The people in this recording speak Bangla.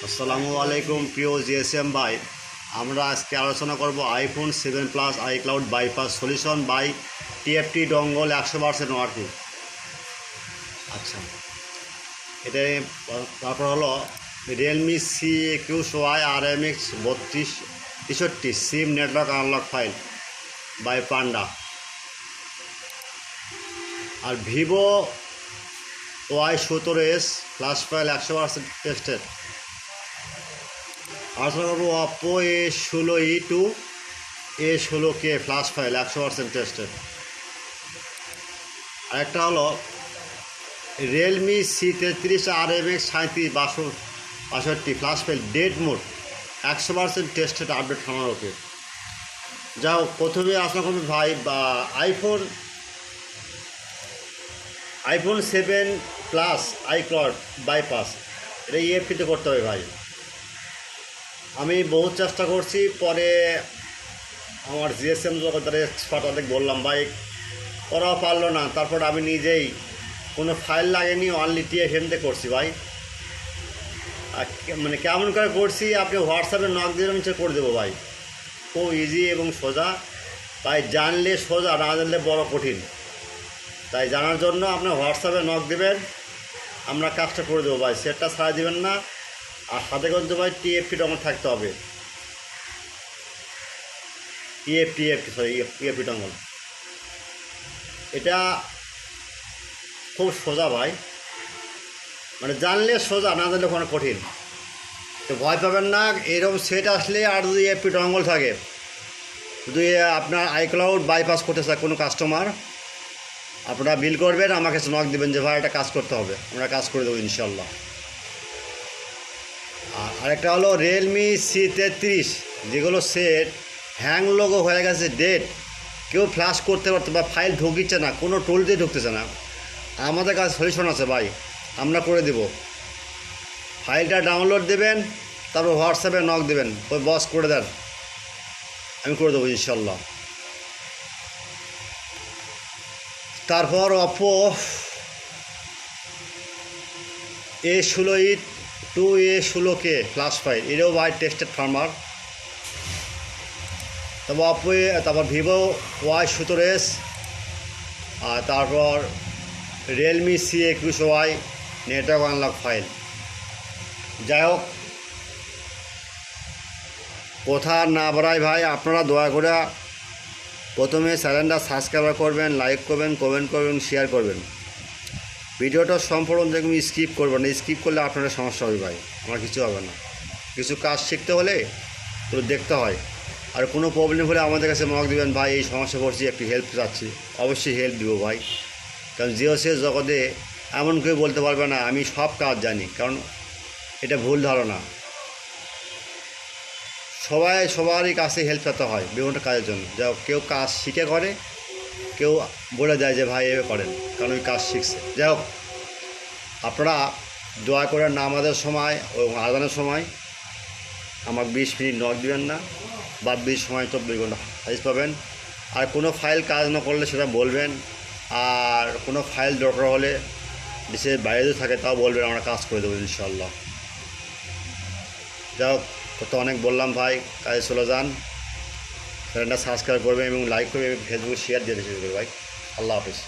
আসসালামু আলাইকুম প্রিয় জিএসএম ভাই, আমরা আজকে আলোচনা করব iPhone 7 plus iCloud bypass solution by EFT dongle 100% working. আচ্ছা, এটা তারপর হলো Realme C21 RMX 3263 SIM network unlock file by panda. আর Vivo Y17s flash file 100% tested. আলোচনা করবো Oppo A16e2 A16K flash file 100% tested. আরেকটা হলো Realme C33 RMX 3762 flash file dead mode 100% tested update খামার ওকে। যাও প্রথমে আলোচনা করবো ভাই বা আইফোন 7 প্লাস iCloud বাইপাস, এটা EFT করতে হবে ভাই। আমি বহুত চেষ্টা করছি, পরে আমার জিএসএম জগতের এক্সপার্ট তাদের বললাম ভাই, ওরাও পারলো না। তারপর আমি নিজেই কোনো ফাইল লাগেনি, অনলি TFMতে করছি ভাই। মানে কেমন করে করছি, আপনি হোয়াটসঅ্যাপে নক দিয়ে আমি করে দেবো ভাই। খুব ইজি এবং সোজা ভাই, জানলে সোজা, না জানলে বড় কঠিন। তাই জানার জন্য আপনার হোয়াটসঅ্যাপে নক দেবেন, আমরা কাজটা করে দেবো ভাই। সেটটা ছাড়া দেবেন না, আর সাথে কিন্তু ভাই EFT ডঙ্গল থাকতে হবে। EFT ডঙ্গল এটা খুব সোজা ভাই, মানে জানলে সোজা, না জানলে ওখানে কঠিন। তো ভয় পাবেন না, এরকম সেট আসলে আর যদি EFT ডঙ্গল থাকে, যদি আপনার iCloud বাইপাস করতে চায় কোনো কাস্টমার, আপনারা বিল করবেন, আমাকে নক দেবেন যে ভাই এটা কাজ করতে হবে, আমরা কাজ করে দেবো ইনশাল্লাহ। আর আরেকটা হলো রিয়েলমি C33, যেগুলো সেট হ্যাং লোগো হয়ে গেছে, ডেট, কেউ ফ্ল্যাশ করতে পারতো বা ফাইল ঢুকিচ্ছে না, কোনো টুল দিয়ে ঢুকতেছে না, আমাদের কাছে সলিউশন আছে ভাই, আমরা করে দেব। ফাইলটা ডাউনলোড দেবেন, তারপর হোয়াটসঅ্যাপে নক দেবেন, ওই বস করে দেন, আমি করে দেবো ইনশাল্লাহ। তারপর Oppo A16e2 A16K flash file, এটাও ভাই টেস্টেড ফার্মার। তারপর ভিভো Y17s, আর তারপর Realme C21 network unlock file. যাই হোক, কথা না বাড়াই ভাই, আপনারা দয়া করে প্রথমে চ্যানেলটা সাবস্ক্রাইব করবেন, লাইক করবেন, কমেন্ট করবেন, শেয়ার করবেন। ভিডিওটা সম্পূর্ণ দেখুন, স্কিপ করবেন না, স্কিপ করলে আপনাদের সমস্যা হবে ভাই, আমার কিছু হবে না। কিছু কাজ শিখতে হলে তো দেখতে হয়। আর কোনো প্রবলেম হলে আমাদের কাছে নক দেবেন ভাই, এই সমস্যা পড়ছি, একটু হেল্প চাচ্ছি, অবশ্যই হেল্প দেবো ভাই। কারণ জিওসের জগতে এমন কেউ বলতে পারবে না আমি সব কাজ জানি, কারণ এটা ভুল ধারণা। সবারই কাছে হেল্প পেতে হয় বিভিন্ন কাজের জন্য। যা কেউ কাজ শিখে করে, কেউ বলে দেয় যে ভাই এভাবে করেন, কারণ ওই কাজ শিখছে। যাই হোক, আপনারা দয়া করে নামাজের সময় ও আজানের সময় আমাকে 20 মিনিট নক দিবেন না, বাদ 20 সময় 24 ঘন্টা হাদিস পাবেন। আর কোনো ফাইল কাজ না করলে সেটা বলবেন, আর কোনো ফাইল দরকার হলে দেশের বাইরে যদি থাকে তাও বলবেন, আমরা কাজ করে দেবো ইনশাল্লাহ। যাই হোক, তো অনেক বললাম ভাই, কাজে চলে যান। চ্যানেলটা সাবস্ক্রাইব করবেন এবং লাইক করবেন, ফেসবুক শেয়ার দিয়ে দেবেন ভাই। আল্লাহ হাফিজ।